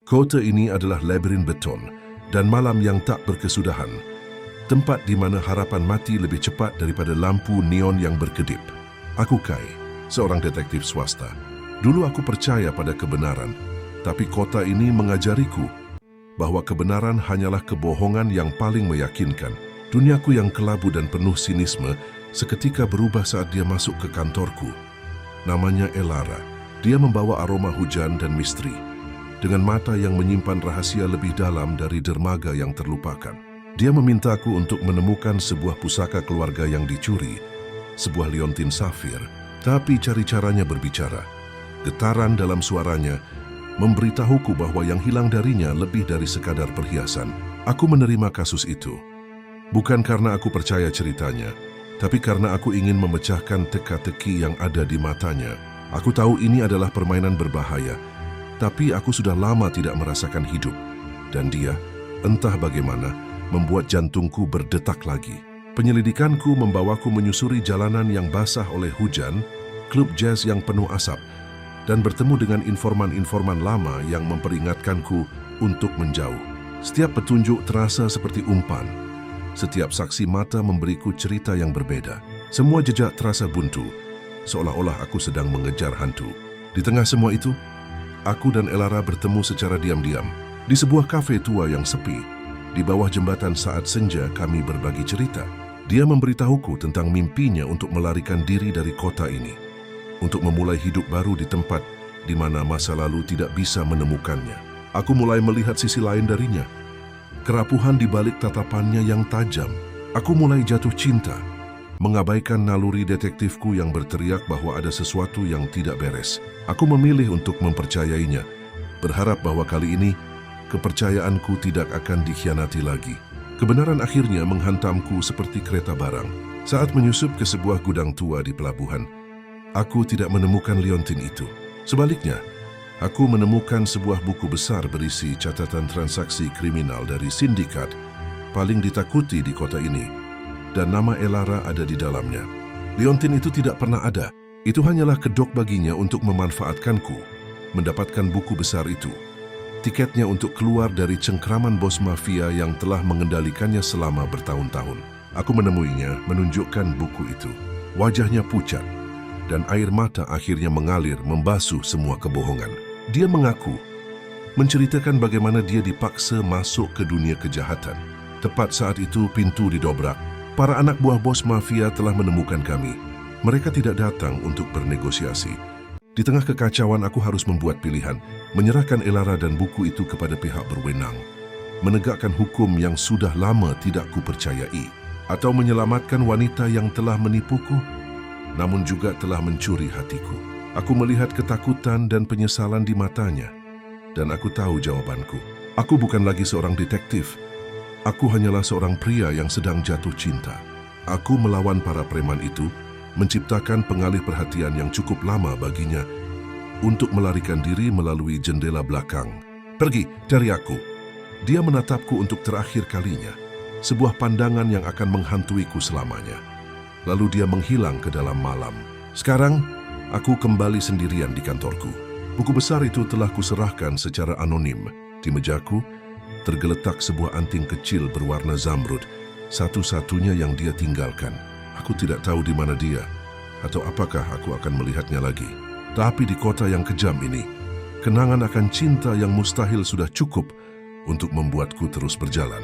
Kota ini adalah labirin beton dan malam yang tak berkesudahan. Tempat di mana harapan mati lebih cepat daripada lampu neon yang berkedip. Aku Kai, seorang detektif swasta. Dulu aku percaya pada kebenaran, tapi kota ini mengajariku bahwa kebenaran hanyalah kebohongan yang paling meyakinkan. Duniaku yang kelabu dan penuh sinisme seketika berubah saat dia masuk ke kantorku. Namanya Elara. Dia membawa aroma hujan dan misteri, dengan mata yang menyimpan rahasia lebih dalam dari dermaga yang terlupakan. Dia memintaku untuk menemukan sebuah pusaka keluarga yang dicuri, sebuah liontin safir, tapi cari caranya berbicara. Getaran dalam suaranya memberitahuku bahwa yang hilang darinya lebih dari sekadar perhiasan. Aku menerima kasus itu, bukan karena aku percaya ceritanya, tapi karena aku ingin memecahkan teka-teki yang ada di matanya. Aku tahu ini adalah permainan berbahaya, tapi aku sudah lama tidak merasakan hidup. Dan dia, entah bagaimana, membuat jantungku berdetak lagi. Penyelidikanku membawaku menyusuri jalanan yang basah oleh hujan, klub jazz yang penuh asap, dan bertemu dengan informan-informan lama yang memperingatkanku untuk menjauh. Setiap petunjuk terasa seperti umpan. Setiap saksi mata memberiku cerita yang berbeda. Semua jejak terasa buntu, seolah-olah aku sedang mengejar hantu. Di tengah semua itu, aku dan Elara bertemu secara diam-diam di sebuah kafe tua yang sepi. Di bawah jembatan saat senja kami berbagi cerita. Dia memberitahuku tentang mimpinya untuk melarikan diri dari kota ini, untuk memulai hidup baru di tempat di mana masa lalu tidak bisa menemukannya. Aku mulai melihat sisi lain darinya. Kerapuhan di balik tatapannya yang tajam. Aku mulai jatuh cinta, mengabaikan naluri detektifku yang berteriak bahwa ada sesuatu yang tidak beres. Aku memilih untuk mempercayainya, berharap bahwa kali ini kepercayaanku tidak akan dikhianati lagi. Kebenaran akhirnya menghantamku seperti kereta barang. Saat menyusup ke sebuah gudang tua di pelabuhan, aku tidak menemukan liontin itu. Sebaliknya, aku menemukan sebuah buku besar berisi catatan transaksi kriminal dari sindikat paling ditakuti di kota ini, dan nama Elara ada di dalamnya. Liontin itu tidak pernah ada. Itu hanyalah kedok baginya untuk memanfaatkanku, mendapatkan buku besar itu. Tiketnya untuk keluar dari cengkraman bos mafia yang telah mengendalikannya selama bertahun-tahun. Aku menemuinya, menunjukkan buku itu. Wajahnya pucat, dan air mata akhirnya mengalir membasuh semua kebohongan. Dia mengaku, menceritakan bagaimana dia dipaksa masuk ke dunia kejahatan. Tepat saat itu pintu didobrak. Para anak buah bos mafia telah menemukan kami. Mereka tidak datang untuk bernegosiasi. Di tengah kekacauan aku harus membuat pilihan, menyerahkan Elara dan buku itu kepada pihak berwenang, menegakkan hukum yang sudah lama tidak kupercayai, atau menyelamatkan wanita yang telah menipuku, namun juga telah mencuri hatiku. Aku melihat ketakutan dan penyesalan di matanya, dan aku tahu jawabanku. Aku bukan lagi seorang detektif. Aku hanyalah seorang pria yang sedang jatuh cinta. Aku melawan para preman itu, menciptakan pengalih perhatian yang cukup lama baginya untuk melarikan diri melalui jendela belakang. Pergi dari aku. Dia menatapku untuk terakhir kalinya, sebuah pandangan yang akan menghantuiku selamanya. Lalu dia menghilang ke dalam malam. Sekarang, aku kembali sendirian di kantorku. Buku besar itu telah kuserahkan secara anonim. Di mejaku, tergeletak sebuah anting kecil berwarna zamrud, satu-satunya yang dia tinggalkan. Aku tidak tahu di mana dia, atau apakah aku akan melihatnya lagi. Tapi di kota yang kejam ini, kenangan akan cinta yang mustahil sudah cukup untuk membuatku terus berjalan.